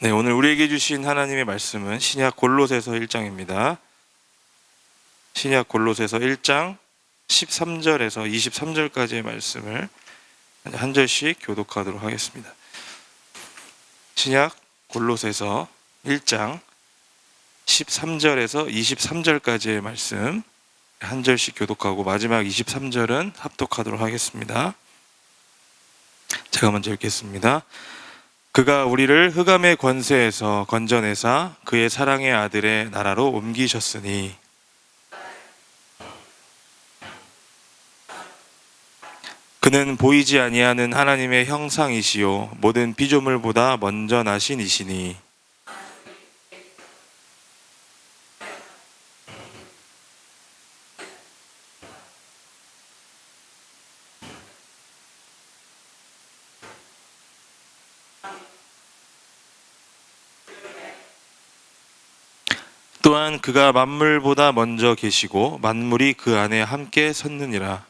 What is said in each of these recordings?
네, 오늘 우리에게 주신 하나님의 말씀은 신약 골로새서 1장입니다. 신약 골로새서 1장 13절에서 23절까지의 말씀을 한 절씩 교독하도록 하겠습니다. 신약 골로새서 1장 13절에서 23절까지의 말씀 한 절씩 교독하고 마지막 23절은 합독하도록 하겠습니다. 제가 먼저 읽겠습니다. 그가 우리를 흑암의 권세에서 건져내사 그의 사랑의 아들의 나라로 옮기셨으니 그는 보이지 아니하는 하나님의 형상이시요 모든 피조물보다 먼저 나신 이시니 또한 그가 만물보다 먼저 계시고 만물이 그 안에 함께 섰느니라.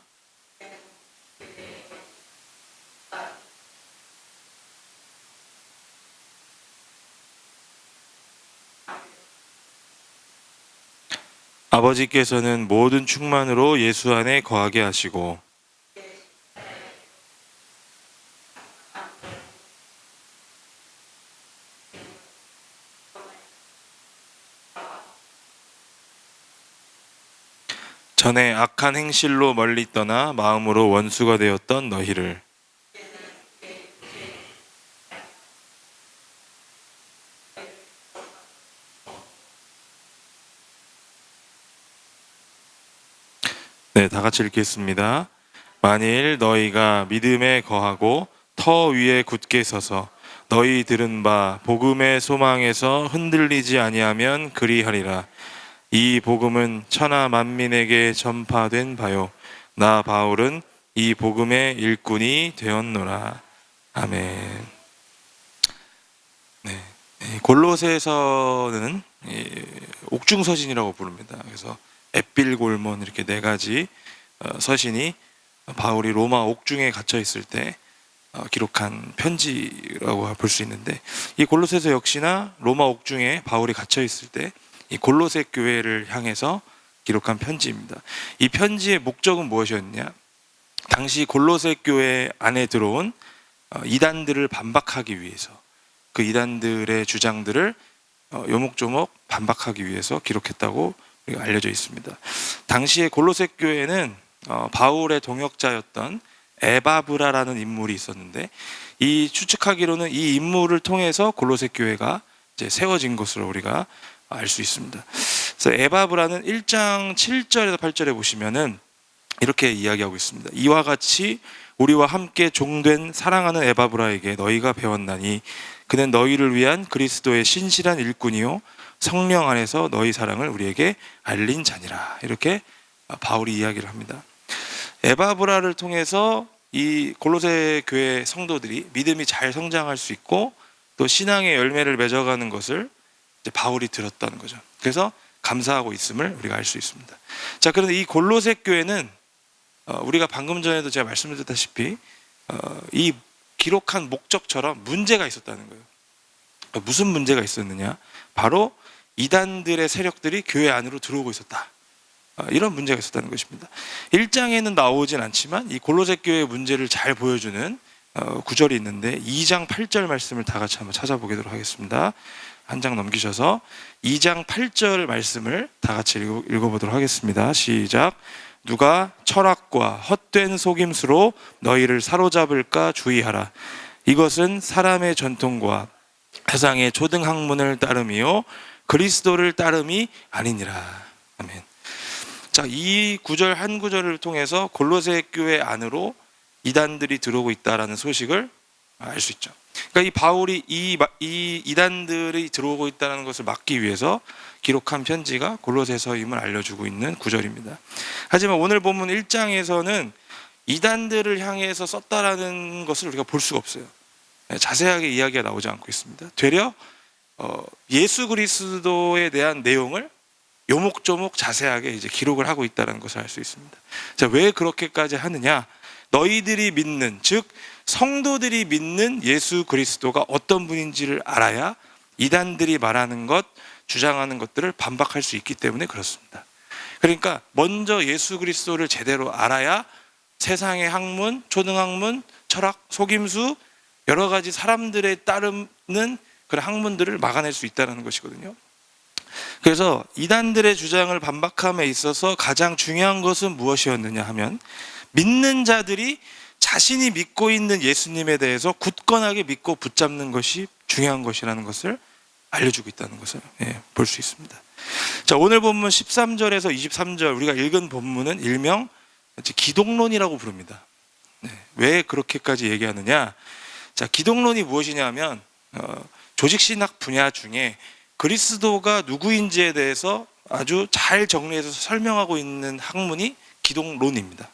아버지께서는 모든 충만으로 예수 안에 거하게 하시고 전에 악한 행실로 멀리 떠나 마음으로 원수가 되었던 너희를 네, 다 같이 읽겠습니다. 만일 너희가 믿음에 거하고 터 위에 굳게 서서 너희 들은 바 복음의 소망에서 흔들리지 아니하면 그리하리라. 이 복음은 천하 만민에게 전파된 바요 나 바울은 이 복음의 일꾼이 되었노라. 아멘. 네, 골로새서는 옥중서신이라고 부릅니다. 그래서 앳빌골몬 이렇게 네 가지 서신이 바울이 로마 옥중에 갇혀 있을 때 기록한 편지라고 볼 수 있는데, 이 골로새서 역시나 로마 옥중에 바울이 갇혀 있을 때 이 골로새 교회를 향해서 기록한 편지입니다. 이 편지의 목적은 무엇이었냐? 당시 골로새 교회 안에 들어온 이단들을 반박하기 위해서, 그 이단들의 주장들을 요목조목 반박하기 위해서 기록했다고 알려져 있습니다. 당시에 골로새 교회는 바울의 동역자였던 에바브라라는 인물이 있었는데, 이 추측하기로는 이 인물을 통해서 골로새 교회가 이제 세워진 것으로 우리가 알 수 있습니다. 그래서 에바브라는 1장 7절에서 8절에 보시면은 이렇게 이야기하고 있습니다. 이와 같이 우리와 함께 종된 사랑하는 에바브라에게 너희가 배웠나니 그는 너희를 위한 그리스도의 신실한 일꾼이요 성령 안에서 너희 사랑을 우리에게 알린 자니라. 이렇게 바울이 이야기를 합니다. 에바브라를 통해서 이 골로새 교회 성도들이 믿음이 잘 성장할 수 있고 또 신앙의 열매를 맺어가는 것을 이제 바울이 들었다는 거죠. 그래서 감사하고 있음을 우리가 알 수 있습니다. 자, 그런데 이 골로새 교회는 우리가 방금 전에도 제가 말씀드렸다시피 이 기록한 목적처럼 문제가 있었다는 거예요. 무슨 문제가 있었느냐? 바로 이단들의 세력들이 교회 안으로 들어오고 있었다. 이런 문제가 있었다는 것입니다. 1장에는 나오진 않지만 이 골로새 교회의 문제를 잘 보여주는 구절이 있는데 2장 8절 말씀을 다 같이 한번 찾아보도록 하겠습니다. 한 장 넘기셔서 2장 8절 말씀을 다 같이 읽어보도록 하겠습니다. 시작. 누가 철학과 헛된 속임수로 너희를 사로잡을까 주의하라. 이것은 사람의 전통과 세상의 초등학문을 따름이요 그리스도를 따름이 아니니라. 아멘. 자, 이 구절 한 구절을 통해서 골로새 교회 안으로 이단들이 들어오고 있다라는 소식을 알 수 있죠. 그러니까 이 바울이 이 이단들이 들어오고 있다는 것을 막기 위해서 기록한 편지가 골로새서임을 알려주고 있는 구절입니다. 하지만 오늘 본문 1장에서는 이단들을 향해서 썼다라는 것을 우리가 볼 수가 없어요. 자세하게 이야기가 나오지 않고 있습니다. 되려 예수 그리스도에 대한 내용을 요목조목 자세하게 이제 기록을 하고 있다는 것을 알 수 있습니다. 자, 왜 그렇게까지 하느냐? 너희들이 믿는, 즉 성도들이 믿는 예수 그리스도가 어떤 분인지를 알아야 이단들이 말하는 것, 주장하는 것들을 반박할 수 있기 때문에 그렇습니다. 그러니까 먼저 예수 그리스도를 제대로 알아야 세상의 학문, 초등학문, 철학, 속임수, 여러 가지 사람들에 따르는 그런 학문들을 막아낼 수 있다는 것이거든요. 그래서 이단들의 주장을 반박함에 있어서 가장 중요한 것은 무엇이었느냐 하면, 믿는 자들이 자신이 믿고 있는 예수님에 대해서 굳건하게 믿고 붙잡는 것이 중요한 것이라는 것을 알려주고 있다는 것을 볼 수 있습니다. 자, 오늘 본문 13절에서 23절 우리가 읽은 본문은 일명 기독론이라고 부릅니다. 왜 그렇게까지 얘기하느냐? 자, 기독론이 무엇이냐 하면 조직신학 분야 중에 그리스도가 누구인지에 대해서 아주 잘 정리해서 설명하고 있는 학문이 기독론입니다.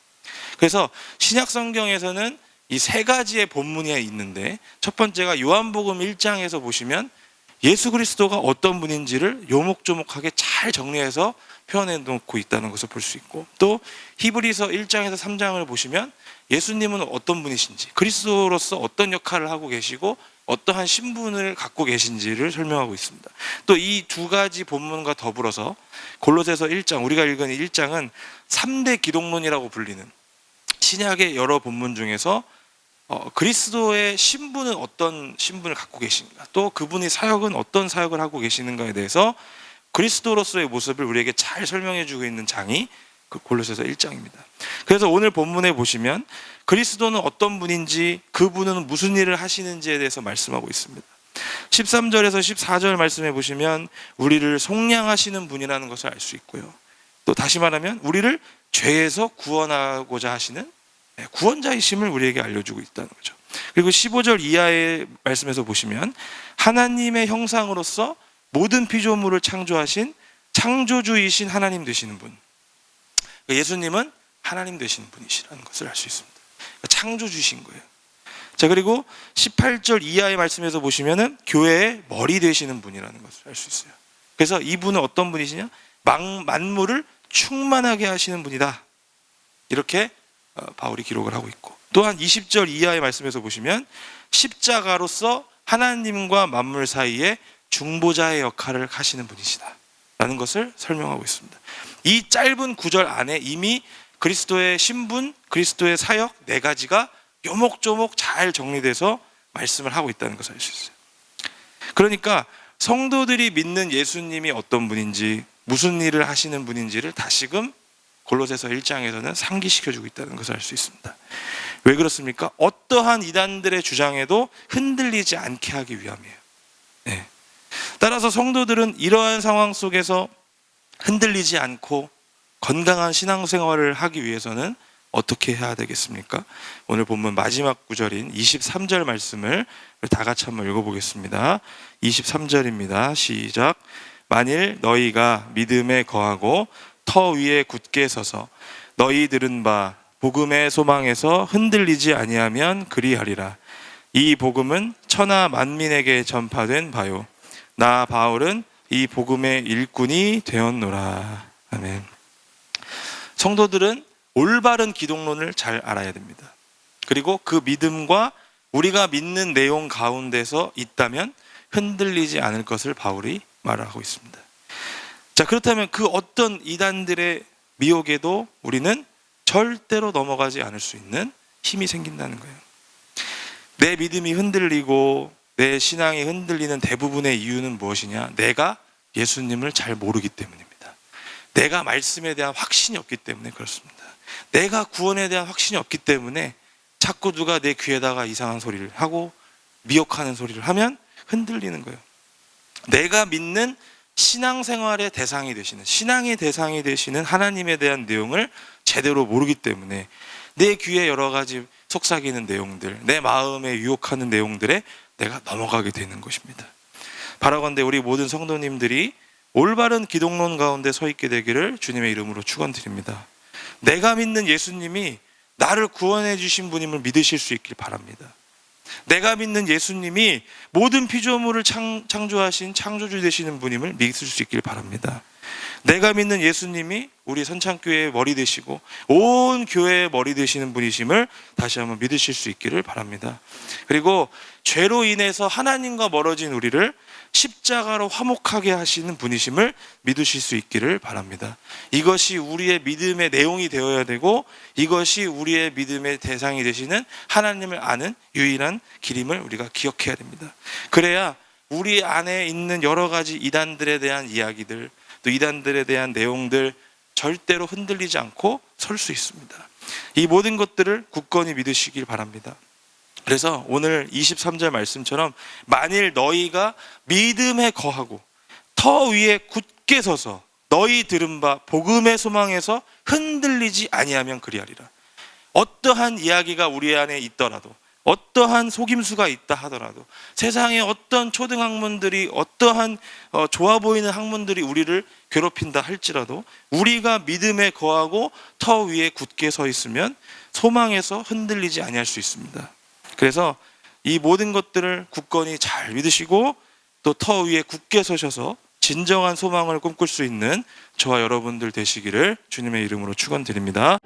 그래서 신약 성경에서는 이 세 가지의 본문이 있는데, 첫 번째가 요한복음 1장에서 보시면 예수 그리스도가 어떤 분인지를 요목조목하게 잘 정리해서 표현해 놓고 있다는 것을 볼 수 있고, 또 히브리서 1장에서 3장을 보시면 예수님은 어떤 분이신지, 그리스도로서 어떤 역할을 하고 계시고 어떠한 신분을 갖고 계신지를 설명하고 있습니다. 또 이 두 가지 본문과 더불어서 골로새서 1장, 우리가 읽은 1장은 3대 기독론이라고 불리는 신약의 여러 본문 중에서 그리스도의 신분은 어떤 신분을 갖고 계신가, 또 그분의 사역은 어떤 사역을 하고 계시는가에 대해서 그리스도로서의 모습을 우리에게 잘 설명해 주고 있는 장이 그 골로새서 1장입니다. 그래서 오늘 본문에 보시면 그리스도는 어떤 분인지, 그분은 무슨 일을 하시는지에 대해서 말씀하고 있습니다. 13절에서 14절 말씀해 보시면 우리를 속량하시는 분이라는 것을 알 수 있고요. 또 다시 말하면 우리를 죄에서 구원하고자 하시는 구원자이심을 우리에게 알려주고 있다는 거죠. 그리고 15절 이하의 말씀에서 보시면 하나님의 형상으로서 모든 피조물을 창조하신 창조주이신 하나님 되시는 분, 예수님은 하나님 되시는 분이시라는 것을 알 수 있습니다. 창조주신 거예요. 자, 그리고 18절 이하의 말씀에서 보시면은 교회의 머리 되시는 분이라는 것을 알 수 있어요. 그래서 이분은 어떤 분이시냐? 만물을 충만하게 하시는 분이다. 이렇게 바울이 기록을 하고 있고, 또한 20절 이하의 말씀에서 보시면 십자가로서 하나님과 만물 사이에 중보자의 역할을 하시는 분이시다 라는 것을 설명하고 있습니다. 이 짧은 구절 안에 이미 그리스도의 신분, 그리스도의 사역 네 가지가 요목조목 잘 정리돼서 말씀을 하고 있다는 것을 알 수 있어요. 그러니까 성도들이 믿는 예수님이 어떤 분인지, 무슨 일을 하시는 분인지를 다시금 골로새서 1장에서는 상기시켜주고 있다는 것을 알 수 있습니다. 왜 그렇습니까? 어떠한 이단들의 주장에도 흔들리지 않게 하기 위함이에요. 따라서 성도들은 이러한 상황 속에서 흔들리지 않고 건강한 신앙생활을 하기 위해서는 어떻게 해야 되겠습니까? 오늘 본문 마지막 구절인 23절 말씀을 다 같이 한번 읽어보겠습니다. 23절입니다. 시작. 만일 너희가 믿음에 거하고 터 위에 굳게 서서 너희 들은 바 복음의 소망에서 흔들리지 아니하면 그리하리라. 이 복음은 천하 만민에게 전파된 바요, 나 바울은 이 복음의 일꾼이 되었노라. 아멘. 성도들은 올바른 기독론을 잘 알아야 됩니다. 그리고 그 믿음과 우리가 믿는 내용 가운데서 있다면 흔들리지 않을 것을 바울이 말하고 있습니다. 자, 그렇다면 그 어떤 이단들의 미혹에도 우리는 절대로 넘어가지 않을 수 있는 힘이 생긴다는 거예요. 내 믿음이 흔들리고 내 신앙이 흔들리는 대부분의 이유는 무엇이냐? 내가 예수님을 잘 모르기 때문입니다. 내가 말씀에 대한 확신이 없기 때문에 그렇습니다. 내가 구원에 대한 확신이 없기 때문에 자꾸 누가 내 귀에다가 이상한 소리를 하고 미혹하는 소리를 하면 흔들리는 거예요. 내가 믿는 신앙생활의 대상이 되시는, 신앙의 대상이 되시는 하나님에 대한 내용을 제대로 모르기 때문에 내 귀에 여러 가지 속삭이는 내용들, 내 마음에 유혹하는 내용들에 내가 넘어가게 되는 것입니다. 바라건대 우리 모든 성도님들이 올바른 기독론 가운데 서 있게 되기를 주님의 이름으로 축원드립니다. 내가 믿는 예수님이 나를 구원해 주신 분임을 믿으실 수 있길 바랍니다. 내가 믿는 예수님이 모든 피조물을 창조하신 창조주 되시는 분임을 믿을 수 있길 바랍니다. 내가 믿는 예수님이 우리 선창교회의 머리 되시고 온 교회의 머리 되시는 분이심을 다시 한번 믿으실 수 있기를 바랍니다. 그리고 죄로 인해서 하나님과 멀어진 우리를 십자가로 화목하게 하시는 분이심을 믿으실 수 있기를 바랍니다. 이것이 우리의 믿음의 내용이 되어야 되고, 이것이 우리의 믿음의 대상이 되시는 하나님을 아는 유일한 길임을 우리가 기억해야 됩니다. 그래야 우리 안에 있는 여러 가지 이단들에 대한 이야기들, 또 이단들에 대한 내용들 절대로 흔들리지 않고 설 수 있습니다. 이 모든 것들을 굳건히 믿으시길 바랍니다. 그래서 오늘 23절 말씀처럼 만일 너희가 믿음에 거하고 터 위에 굳게 서서 너희 들은 바 복음의 소망에서 흔들리지 아니하면 그리하리라. 어떠한 이야기가 우리 안에 있더라도, 어떠한 속임수가 있다 하더라도, 세상에 어떤 초등학문들이, 어떠한 좋아 보이는 학문들이 우리를 괴롭힌다 할지라도 우리가 믿음에 거하고 터 위에 굳게 서 있으면 소망에서 흔들리지 아니할 수 있습니다. 그래서 이 모든 것들을 굳건히 잘 믿으시고 또 터 위에 굳게 서셔서 진정한 소망을 꿈꿀 수 있는 저와 여러분들 되시기를 주님의 이름으로 축원드립니다.